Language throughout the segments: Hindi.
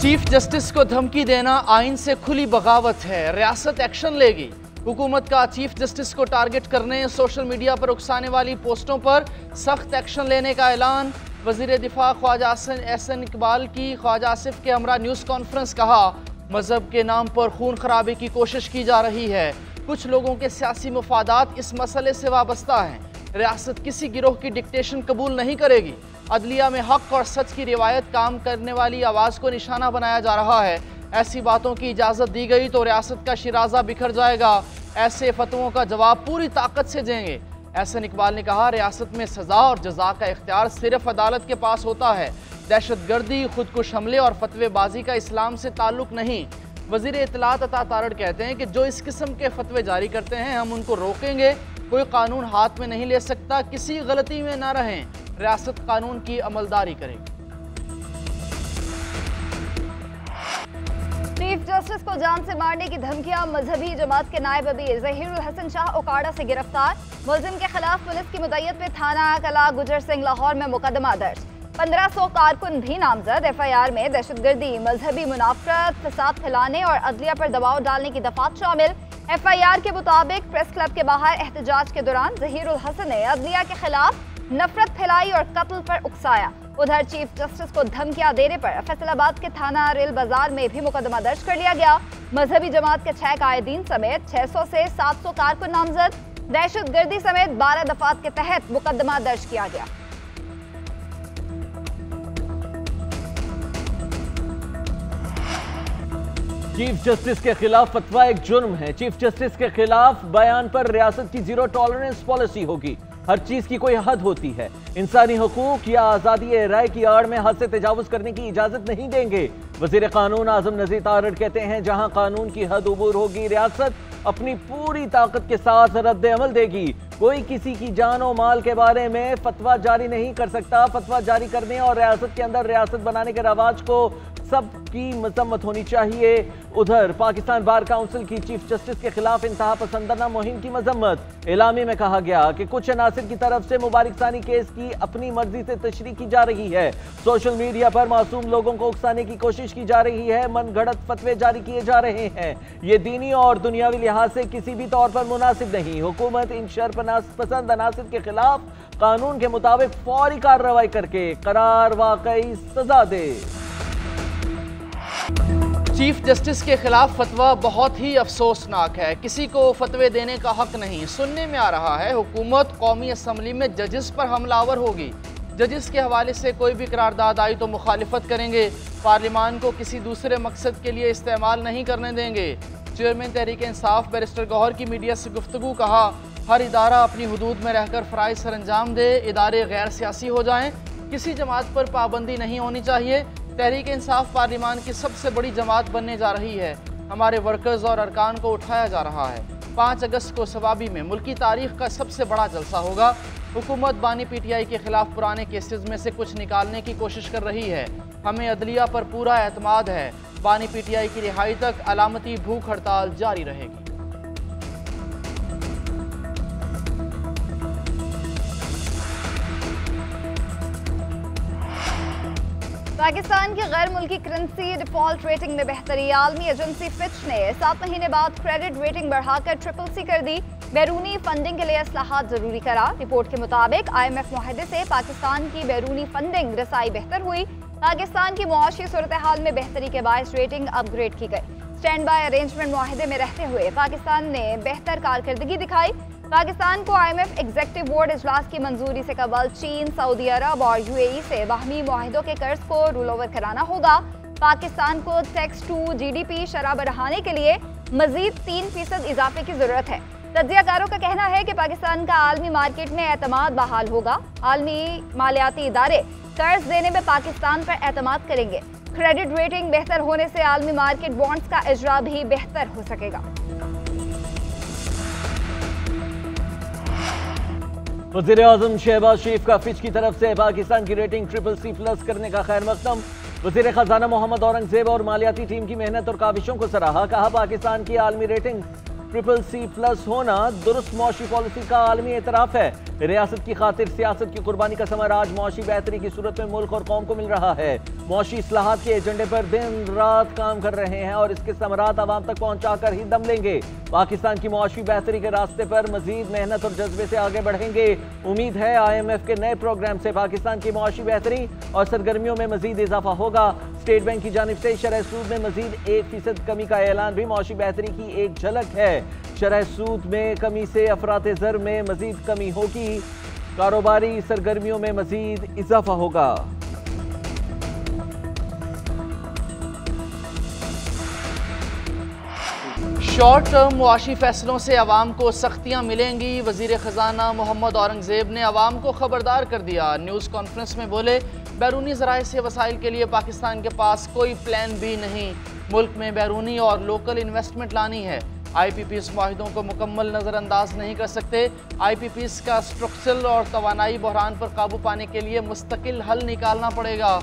चीफ जस्टिस को धमकी देना आइन से खुली बगावत है, रियासत एक्शन लेगी। हुकूमत का चीफ जस्टिस को टारगेट करने, सोशल मीडिया पर उकसाने वाली पोस्टों पर सख्त एक्शन लेने का ऐलान। वजीर दिफा ख्वाजा एहसन इकबाल की ख्वाजा आसिफ के हमरा न्यूज़ कॉन्फ्रेंस। कहा, मजहब के नाम पर खून खराबे की कोशिश की जा रही है। कुछ लोगों के सियासी मफादात इस मसले से वाबस्ता हैं। रियासत किसी गिरोह की डिक्टेशन कबूल नहीं करेगी। अदलिया में हक और सच की रिवायत काम करने वाली आवाज़ को निशाना बनाया जा रहा है। ऐसी बातों की इजाज़त दी गई तो रियासत का शिराजा बिखर जाएगा। ऐसे फतवों का जवाब पूरी ताकत से देंगे। एहसन इकबाल ने कहा, रियासत में सज़ा और जज़ा का इख्तियार सिर्फ अदालत के पास होता है। दहशतगर्दी, खुदकुश हमले और फतवेबाजी का इस्लाम से ताल्लुक़ नहीं। वज़ीर इत्तलात अता तारड़ कहते हैं कि जो इस किस्म के फतवे जारी करते हैं हम उनको रोकेंगे। कोई कानून हाथ में नहीं ले सकता, किसी गलती में ना रहें। रियासत कानून की अमलदारी करेगी। चीफ जस्टिस को जान से मारने की धमकियां। मजहबी जमात के नायब अमीर ज़हीरुल हसन शाह ओकाड़ा से गिरफ्तार। मुलजिम के खिलाफ पुलिस की मुद्दत में थाना कला गुजर सिंह लाहौर में मुकदमा दर्ज। 1500 कारकुन भी नामजद। FIR में दहशतगर्दी, मजहबी मुनाफरत, फसाद फैलाने और अदलिया पर दबाव डालने की दफात शामिल। FIR के मुताबिक प्रेस क्लब के बाहर एहतजाज के दौरान ज़हीरुल हसन ने अदलिया के खिलाफ नफरत फैलाई और कत्ल पर उकसाया। उधर चीफ जस्टिस को धमकियां देने पर फैसलाबाद के थाना रेल बाजार में भी मुकदमा दर्ज कर लिया गया। मजहबी जमात के 6 कायदीन समेत 600 से 700 कारकुन नामजद। दहशतगर्दी समेत 12 दफात के तहत मुकदमा दर्ज किया गया। चीफ जस्टिस के खिलाफ फतवा एक जुर्म है। चीफ जस्टिस के खिलाफ बयान पर रियासत की जीरो टॉलरेंस पॉलिसी होगी। हर चीज की कोई हद होती है। इंसानी हुकूक या आजादी राय की आड़ में हद से तजावुज करने की इजाजत नहीं देंगे। वजीर कानून आजम नज़ीर तारड़ कहते हैं, जहां कानून की हद उबूर होगी रियासत अपनी पूरी ताकत के साथ रद्द अमल देगी। कोई किसी की जान और माल के बारे में फतवा जारी नहीं कर सकता। फतवा जारी करने और रियासत के अंदर रियासत बनाने के रवाज को सबकी मजम्मत होनी चाहिए। उधर पाकिस्तान बार काउंसिल की चीफ जस्टिस के खिलाफ इंतहा पसंदाना मुहिम की मजम्मत। एलामी में कहा गया कि कुछ अनासिर की तरफ से मुबारक सानी केस की अपनी मर्जी से तशरीह की जा रही है। सोशल मीडिया पर मासूम लोगों को उकसाने की कोशिश की जा रही है। मनगढ़ंत फतवे जारी किए जा रहे हैं। ये दीनी और दुनियावी लिहाज से किसी भी तौर पर मुनासिब नहीं। हुकूमत इन शरपसंद अनासिर के खिलाफ कानून के मुताबिक फौरी कार्रवाई करके करार वाकई सजा दे। चीफ जस्टिस के खिलाफ फतवा बहुत ही अफसोसनाक है। किसी को फतवे देने का हक नहीं। सुनने में आ रहा है हुकूमत कौमी असम्बली में जजेस पर हमलावर होगी। जजेस के हवाले से कोई भी करारदाद आई तो मुखालिफत करेंगे। पार्लियामान को किसी दूसरे मकसद के लिए इस्तेमाल नहीं करने देंगे। चेयरमैन तहरीक इंसाफ बैरिस्टर गौहर की मीडिया से गुफ्तगू। कहा, हर इदारा अपनी हुदूद में रहकर फ़राइज़ सर अंजाम दे। इदारे गैर सियासी हो जाएं। किसी जमात पर पाबंदी नहीं होनी चाहिए। तहरीक इंसाफ पार्लियामान की सबसे बड़ी जमात बनने जा रही है। हमारे वर्कर्स और अरकान को उठाया जा रहा है। 5 अगस्त को सवाबी में मुल्की तारीख का सबसे बड़ा जलसा होगा। हुकूमत बानी PTI के खिलाफ पुराने केसेस में से कुछ निकालने की कोशिश कर रही है। हमें अदलिया पर पूरा एतमाद है। बानी PTI की रिहाई तक अलामती भूख हड़ताल जारी रहेगी। पाकिस्तान की गैर मुल्की करेंसी डिफॉल्ट रेटिंग में बेहतरी। आलमी एजेंसी फिच ने 7 महीने बाद क्रेडिट रेटिंग बढ़ाकर CCC कर दी। बैरूनी फंडिंग के लिए इस्लाहात जरूरी करार। रिपोर्ट के मुताबिक IMF मुआहदे से पाकिस्तान की बैरूनी फंडिंग रसाई बेहतर हुई। पाकिस्तान की मुआशी सूरत हाल में बेहतरी के बायस रेटिंग अपग्रेड की गई। स्टैंड बाय अरेंजमेंट मुआहदे में रहते हुए पाकिस्तान ने बेहतर कारकर्दगी दिखाई। पाकिस्तान को IMF एग्जीक्यूटिव बोर्ड इजलास की मंजूरी से कबल चीन, सऊदी अरब और UAE से बाहमी मुआहिदों के कर्ज को रोल ओवर कराना होगा। पाकिस्तान को टैक्स टू GDP शरह बढ़ाने के लिए मजीद 3% इजाफे की जरूरत है। तज्जियाकारों का कहना है कि पाकिस्तान का आलमी मार्केट में एतमाद बहाल होगा। आलमी मालियाती इदारे कर्ज देने में पाकिस्तान पर एतमाद करेंगे। क्रेडिट रेटिंग बेहतर होने से आलमी मार्केट बॉन्ड्स का इजरा भी बेहतर हो सकेगा। वज़ीर आज़म शहबाज शरीफ का फिच की तरफ से पाकिस्तान की रेटिंग CCC+ करने का खैर मकदम। वज़ीर ख़जाना मोहम्मद औरंगज़ेब और मालियाती टीम की मेहनत और काविशों को सराहा। कहा, पाकिस्तान की आलमी रेटिंग CCC+ होना दुरुस्त मौशी पॉलिसी का आलमी एतराफ़ है। रियासत की खातिर सियासत की कुर्बानी का समर आज मौशी बेहतरी की सूरत में मुल्क और कौम को मिल रहा है। मौशी इस्लाहात के एजेंडे पर दिन रात काम कर रहे हैं और इसके समरात आवाम तक पहुंचा कर ही दम लेंगे। पाकिस्तान की मौशी बेहतरी के रास्ते पर मजीद मेहनत और जज्बे से आगे बढ़ेंगे। उम्मीद है IMF के नए प्रोग्राम से पाकिस्तान की मौशी बेहतरी और सरगर्मियों में मजीद इजाफा होगा। स्टेट बैंक की जानिब से शरह सूद में मजीद 1% कमी का ऐलान भी मौशी बेहतरी की एक झलक है। शरह सूद में कमी से अफराते ज़र में मजीद कमी होगी, कारोबारी सरगर्मियों में मजीद इजाफा होगा। शॉर्ट टर्म मुआशी फैसलों से अवाम को सख्तियां मिलेंगी। वजीर खजाना मोहम्मद औरंगजेब ने अवाम को खबरदार कर दिया। न्यूज़ कॉन्फ्रेंस में बोले, बैरूनी ज़राए से वसाइल के लिए पाकिस्तान के पास कोई प्लान भी नहीं। मुल्क में बैरूनी और लोकल इन्वेस्टमेंट लानी है। IPPs माहिदों को मुकम्मल नज़रअंदाज नहीं कर सकते। IPPs का स्ट्रक्चरल और तवानाई बहरान पर काबू पाने के लिए मुस्तकिल हल निकालना पड़ेगा।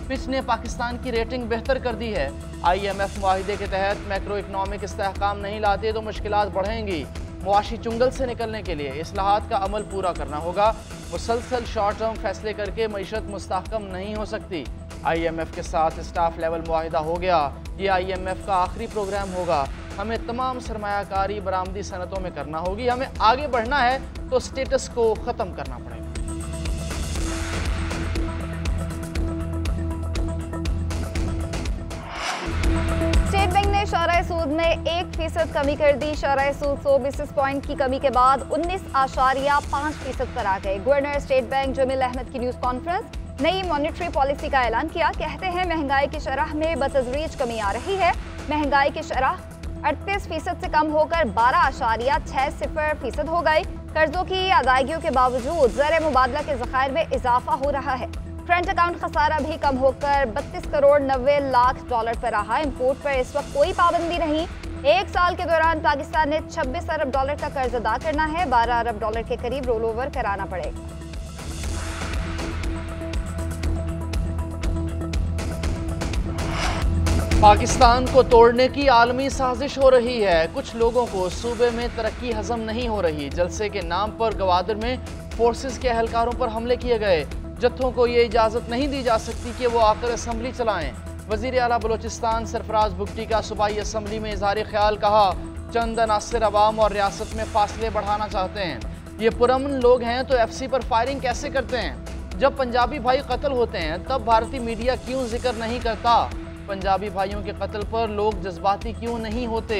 फिच ने पाकिस्तान की रेटिंग बेहतर कर दी है। IMF मुआहिदे के तहत मैक्रो इकनॉमिक इस्तेहकाम नहीं लाते तो मुश्किलात बढ़ेंगी। मुआशी चुंगल से निकलने के लिए इस्लाहात का अमल पूरा करना होगा। मुसलसल शॉर्ट टर्म फैसले करके मईशत मुस्तहकम नहीं हो सकती। IMF के साथ स्टाफ लेवल मुआहिदा हो गया। ये IMF का आखिरी प्रोग्राम होगा। हमें तमाम सरमायाकारी बरामदी सनतों में करना होगी। हमें आगे बढ़ना है तो स्टेटस को ख़त्म करना पड़ेगा। स्टेट बैंक ने शरह सूद में 1% कमी कर दी। शरह सूद 100 बेसिस पॉइंट की कमी के बाद 19.5% पर आ गए। Governor state bank Jamil Ahmed की न्यूज़ कॉन्फ्रेंस, नई मॉनेटरी पॉलिसी का ऐलान किया। कहते हैं महंगाई की शरह में बतदरीज कमी आ रही है। महंगाई की शरह 38% से कम होकर 12.60% हो गई। कर्जों की अदायगियों के बावजूद ज़र मुबादला के ज़खायर में इजाफा हो रहा है। करंट अकाउंट खसारा भी कम होकर 32 करोड़ 90 लाख डॉलर पर रहा। इंपोर्ट पर इस वक्त कोई पाबंदी नहीं। एक साल के दौरान पाकिस्तान ने 26 अरब डॉलर का कर्ज अदा करना है। 12 अरब डॉलर के करीब रोल ओवर कराना पड़ेगा। पाकिस्तान को तोड़ने की आलमी साजिश हो रही है। कुछ लोगों को सूबे में तरक्की हजम नहीं हो रही। जलसे के नाम पर गवादर में फोर्सेस के अहलकारों पर हमले किए गए। जत्थों को ये इजाज़त नहीं दी जा सकती कि वो आकर असम्बली चलाएं। वज़ीर आला बलोचिस्तान सरफराज भुट्टी का सूबाई असम्बली में इज़हार ख्याल, कहा चंद अनासिर अवाम और रियासत में फासले बढ़ाना चाहते हैं। ये पुरअमन लोग हैं तो FC पर फायरिंग कैसे करते हैं? जब पंजाबी भाई कत्ल होते हैं तब भारतीय मीडिया क्यों जिक्र नहीं करता? पंजाबी भाइयों के कत्ल पर लोग जज्बाती क्यों नहीं होते?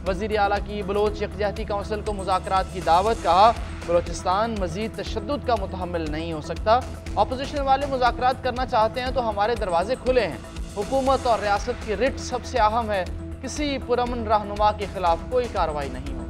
वज़ीर आला की बलोच यकजहती काउंसिल को मुज़ाकरात की दावत, कहा बलोचिस्तान मज़ीद तशद्दुद का मुतहम्मिल नहीं हो सकता। अपोजिशन वाले मुज़ाकरात करना चाहते हैं तो हमारे दरवाजे खुले हैं। हुकूमत और रियासत की रिट सबसे अहम है। किसी पुरअमन रहनुमा के खिलाफ कोई कार्रवाई नहीं होगी।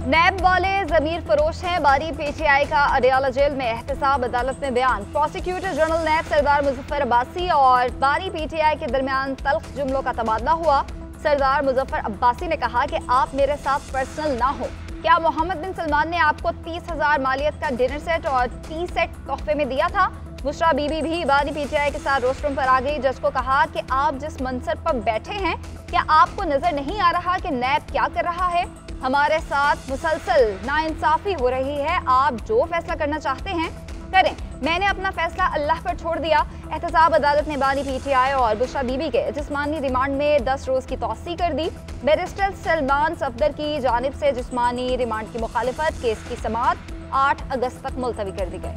नैब वाले ज़मीर फरोश हैं। बारी PTI का अडियाला जेल में एहतसाब, अदालत में बयान। प्रोसिक्यूटर जनरल नैब सरदार मुजफ्फर अब्बासी और बारी PTI के दरमियान तल्ख जुमलों का तबादला हुआ। सरदार मुजफ्फर अब्बासी ने कहा कि आप मेरे साथ पर्सनल ना हो। क्या मोहम्मद बिन सलमान ने आपको 30,000 मालियत का डिनर सेट और टी सेट तोहफे में दिया था? बुशरा बीबी भी बारी PTI के साथ रोस्टरूम पर आ गई। जज को कहा कि आप जिस मंसब पर बैठे हैं, क्या आपको नजर नहीं आ रहा कि नैब क्या कर रहा है? हमारे साथ मुसलसल नाइंसाफी हो रही है। आप जो फैसला करना चाहते हैं करें, मैंने अपना फैसला अल्लाह पर छोड़ दिया। एहतसाब अदालत ने बानी PTI और बुशरा बीबी के जिस्मानी रिमांड में 10 रोज की तौसी कर दी। बैरिस्टर सलमान सफदर की जानिब से जिस्मानी रिमांड की मुखालिफत, केस की समाअत 8 अगस्त तक मुलतवी कर दी गई।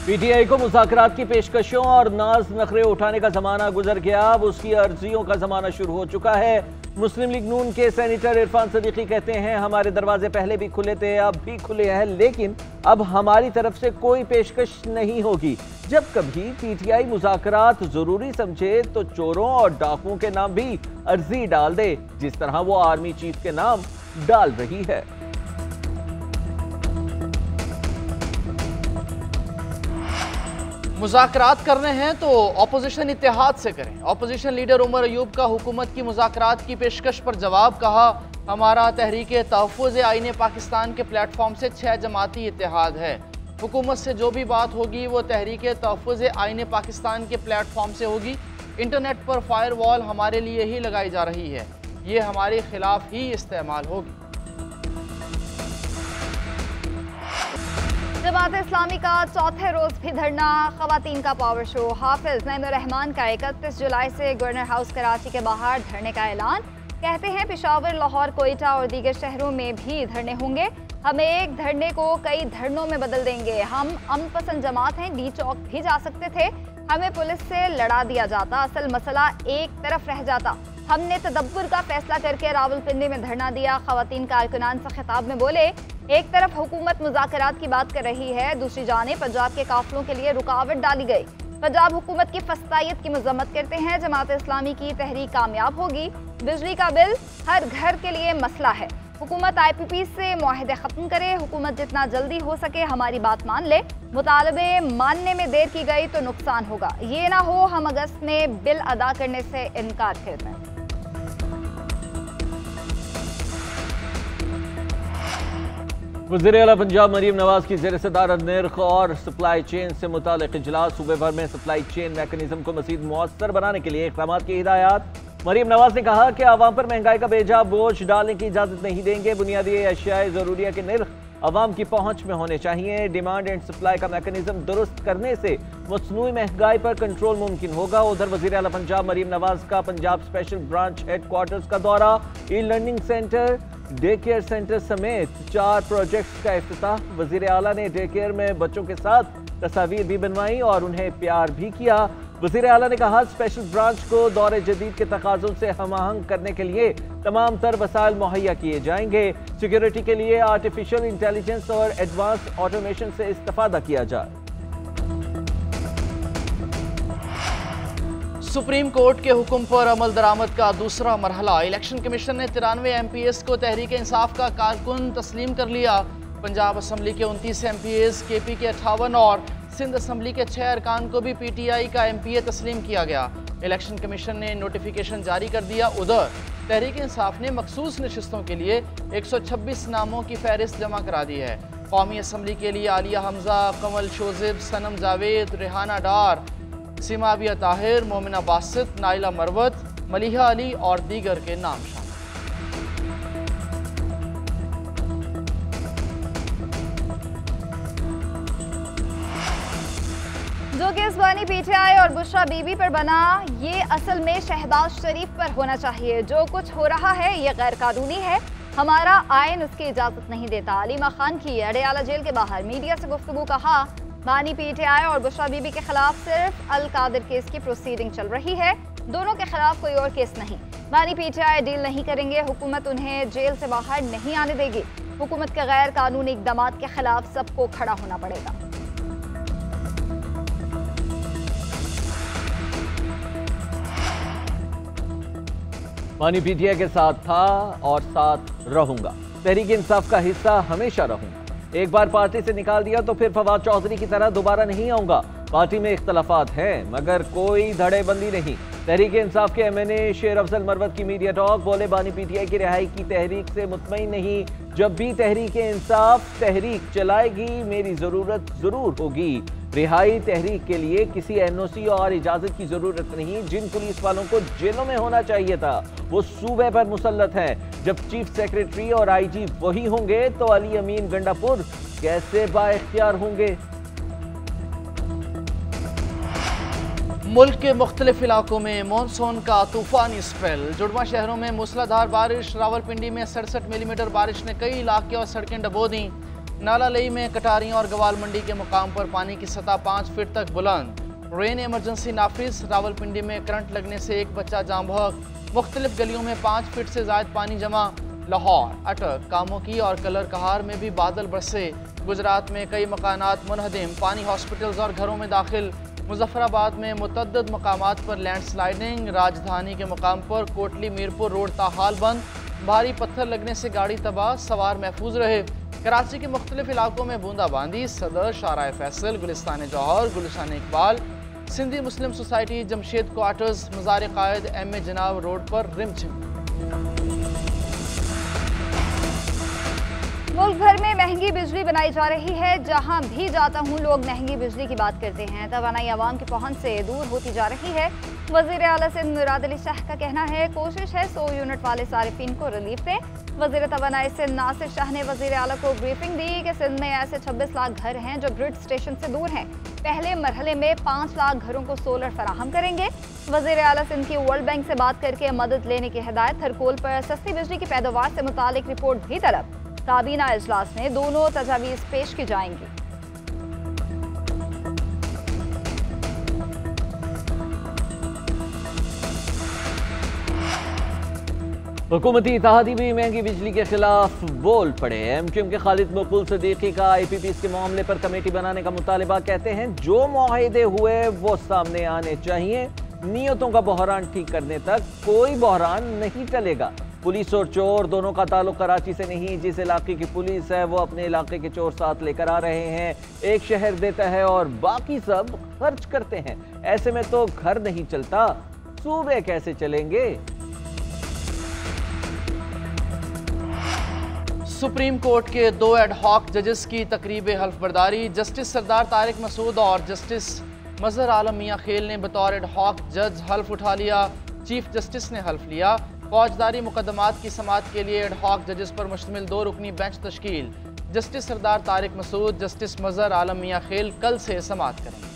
PTI को मुज़ाकरात की पेशकशों और नाज नखरे उठाने का जमाना गुजर गया। अब उसकी अर्जियों का जमाना शुरू हो चुका है। मुस्लिम लीग नून के सेनेटर इरफान सदीकी कहते हैं, हमारे दरवाजे पहले भी खुले थे, अब भी खुले हैं, लेकिन अब हमारी तरफ से कोई पेशकश नहीं होगी। जब कभी PTI मुज़ाकरात जरूरी समझे तो चोरों और डाकुओं के नाम भी अर्जी डाल दे, जिस तरह वो आर्मी चीफ के नाम डाल रही है। मुज़ाकरात करने हैं तो अपोजिशन इत्तेहाद से करें। अपोजिशन लीडर उमर अयूब का हुकूमत की मुज़ाकरात की पेशकश पर जवाब, कहा हमारा तहरीक तहफ़्फ़ुज़ आईन पाकिस्तान के प्लेटफॉर्म से 6 जमाती इत्तेहाद है। हुकूमत से जो भी बात होगी वो तहरीक तहफ़्फ़ुज़ आईन पाकिस्तान के प्लेटफॉर्म से होगी। इंटरनेट पर फायरवॉल हमारे लिए ही लगाई जा रही है, ये हमारे खिलाफ ही इस्तेमाल होगी। जमात इस्लामी का चौथे रोज भी धरना, खवातीन का पावर शो। हाफिज नईमुर्रहमान का 31 जुलाई से गवर्नर हाउस कराची के बाहर धरने का ऐलान। कहते हैं पेशावर, लाहौर, कोयटा और दीगर शहरों में भी धरने होंगे। हम एक धरने को कई धरनों में बदल देंगे। हम अमन पसंद जमात हैं, डी चौक भी जा सकते थे, हमें पुलिस से लड़ा दिया जाता, असल मसला एक तरफ रह जाता। हमने तदब्बुर का फैसला करके रावलपिंडी में धरना दिया। खवातीन कारकुनान से खिताब में बोले, एक तरफ हुकूमत मुज़ाकरात की बात कर रही है, दूसरी जानिब पंजाब के काफिलों के लिए रुकावट डाली गई। पंजाब हुकूमत की फस्तायत की मजम्मत करते हैं। जमात इस्लामी की तहरीक कामयाब होगी। बिजली का बिल हर घर के लिए मसला है। हुकूमत IPP से मुआहदे ख़त्म करे। हुकूमत जितना जल्दी हो सके हमारी बात मान ले। मुतालबे मानने में देर की गई तो नुकसान होगा। ये ना हो हम अगस्त में बिल अदा करने से इनकार कर दें। वज़ीर आला पंजाब मरीम नवाज की ज़ेर सदारत निर्ख और सप्लाई चेन से मुताल्लिक़ इजलास। सूबे भर में सप्लाई चेन मैकेनिज्म को मज़ीद मुअस्सर बनाने के लिए इक़दाम की हिदायत। मरीम नवाज ने कहा कि आवाम पर महंगाई का बेजा बोझ डालने की इजाज़त नहीं देंगे। बुनियादी अशियाए ज़रूरिया के निर्ख आवाम की पहुँच में होने चाहिए। डिमांड एंड सप्लाई का मैकेनिज्म दुरुस्त करने से मसनूई महंगाई पर कंट्रोल मुमकिन होगा। उधर वज़ीर आला पंजाब मरीम नवाज का पंजाब स्पेशल ब्रांच हेडक्वार्टर्स का दौरा, e learning centre, day care centre समेत 4 प्रोजेक्ट्स का इफ्तिताह। वज़ीर आला ने डे केयर में बच्चों के साथ तस्वीर भी बनवाई और उन्हें प्यार भी किया। वज़ीर आला ने कहा, स्पेशल ब्रांच को दौरे जदीद के तकाज़ों से हम-आहंग करने के लिए तमाम तर वसाइल मुहैया किए जाएंगे। सिक्योरिटी के लिए आर्टिफिशियल इंटेलिजेंस और एडवांस ऑटोमेशन से इस्तेफादा किया जाए। सुप्रीम कोर्ट के हुक्म पर अमल दरामद का दूसरा मरहला। इलेक्शन कमीशन ने 93 MPs को तहरीक इंसाफ का कारकुन तस्लीम कर लिया। पंजाब असम्बली के 29 MPs, KP के 58 और सिंध असम्बली के 6 अरकान को भी PTI का MPA तस्लीम किया गया। इलेक्शन कमीशन ने नोटिफिकेशन जारी कर दिया। उधर तहरीक इंसाफ ने मखसूस नशिस्तों के लिए 126 नामों की फहरिस्त जमा करा दी है। कौमी असम्बली के लिए आलिया हमजा, कमल शोजिब, सनम जावेद, रेहाना डार, सिमाबिया ताहिर, मोमिना बासित, नाइला मरवत, मलिहा अली और दीगर के नाम शामिल। जो केस बानी PTI और बुशरा बीबी पर बना, ये असल में शहबाज शरीफ पर होना चाहिए। जो कुछ हो रहा है ये गैर कानूनी है, हमारा आइन उसकी इजाजत नहीं देता। अलीमा खान की अडयाला जेल के बाहर मीडिया से गुफ्तगू, कहा, बानी PTI और बुशरा बीबी के खिलाफ सिर्फ अल कादिर केस की प्रोसीडिंग चल रही है, दोनों के खिलाफ कोई और केस नहीं। बानी PTI डील नहीं करेंगे, हुकूमत उन्हें जेल से बाहर नहीं आने देगी। हुकूमत के गैर कानूनी इक़दामात के खिलाफ सबको खड़ा होना पड़ेगा। बानी PTI के साथ था और साथ रहूंगा, तहरीक इंसाफ का हिस्सा हमेशा रहूंगा। एक बार पार्टी से निकाल दिया तो फिर फवाद चौधरी की तरह दोबारा नहीं आऊंगा। पार्टी में इख्तलाफात हैं मगर कोई धड़ेबंदी नहीं। तहरीक इंसाफ के MNA शेर अफजल मरवत की मीडिया टॉक, बोले, बानी PTI की रिहाई की तहरीक से मुतमईन नहीं। जब भी तहरीक इंसाफ तहरीक चलाएगी मेरी जरूरत जरूर होगी। रिहाई तहरीक के लिए किसी NOC और इजाजत की जरूरत नहीं। जिन पुलिस वालों को जेलों में होना चाहिए था वो सूबे पर मुसल्लत हैं। जब चीफ सेक्रेटरी और IG वही होंगे तो अली अमीन गंडापुर कैसे बाइख्तियार होंगे। मुल्क के मुख्तलिफ इलाकों में मानसून का तूफानी स्पेल। जुड़वा शहरों में मूसलाधार बारिश। रावलपिंडी में 67 मिलीमीटर बारिश ने कई इलाके और सड़कें डबो दी। नाला लई में कटारियों और गवाल मंडी के मुकाम पर पानी की सतह 5 फीट तक बुलंद। रेन इमरजेंसी नाफिज। रावलपिंडी में करंट लगने से एक बच्चा जाम बहक। मुख्तलिफ गलियों में 5 फीट से ज़ायद पानी जमा। लाहौर, अटक, कामोकी और कलर कहार में भी बादल बरसे। गुजरात में कई मकानात मुनहदिम। पानी हॉस्पिटल्स और घरों में दाखिल। मुजफ्फराबाद में मुतअद्दिद मकामात पर लैंडस्लाइडिंग। राजधानी के मुकाम पर कोटली मीरपुर रोड ताहाल बंद। भारी पत्थर लगने से गाड़ी तबाह, सवार महफूज रहे। कराची के मुख्तलिफ इलाकों में बूंदाबांदी। सदर, शाहराह फैसल, गुलिस्तान जौहर, गुलिस्तान इकबाल, सिंधी मुस्लिम सोसाइटी, जमशेद क्वार्टर्स, मज़ार कायद, MA जनाब रोड पर रिमझिम। मुल्क भर में महंगी बिजली बनाई जा रही है। जहां भी जाता हूं लोग महंगी बिजली की बात करते हैं। तवानाई आवाम की पहुंच से दूर होती जा रही है। वजीर आला सिंध मुराद अली शाह का कहना है कोशिश है 100 यूनिट वाले सारिफिन को रिलीफ दें। वजीर तवानाई सिंध नासिर शाह ने वजीर आला को ब्रीफिंग दी कि सिंध में ऐसे 26 लाख घर हैं जो ग्रिड स्टेशन से दूर हैं। पहले मरहले में 5 लाख घरों को सोलर फराहम करेंगे। वजीर आला सिंध की वर्ल्ड बैंक से बात करके मदद लेने की हिदायत। हरकोल पर सस्ती बिजली की पैदावार से मुतालिक रिपोर्ट भी तलब। काबीना इजलास में दोनों तजावीज़ पेश की जाएंगी। हुकूमती इत्तेहादी भी महंगी बिजली के खिलाफ बोल पड़े। एमक्यूएम के खालिद मकबूल सदीकी का IPPs के मामले पर कमेटी बनाने का मुतालिबा। कहते हैं जो मुआहिदे हुए वो सामने आने चाहिए। नियतों का बहरान ठीक करने तक कोई बहरान नहीं चलेगा। पुलिस और चोर दोनों का ताल्लुक कराची से नहीं। जिस इलाके की पुलिस है वो अपने इलाके के चोर साथ लेकर आ रहे हैं। एक शहर देता है और बाकी सब खर्च करते हैं। ऐसे में तो घर नहीं चलता, सूबे कैसे चलेंगे। सुप्रीम कोर्ट के 2 एडहॉक जजेस की तकरीब हल्फ बर्दारी। जस्टिस सरदार तारिक मसूद और जस्टिस मजहर आलम मियां खेल ने बतौर एडहॉक जज हल्फ उठा लिया। चीफ जस्टिस ने हल्फ लिया। फौजदारी मुकदमात की समाअत के लिए एडहॉक जजेस पर मुश्तमिल 2 रुकनी बेंच तश्कील। जस्टिस सरदार तारिक मसूद, जस्टिस मजहर आलम मियां खेल कल से समाअत करेंगे।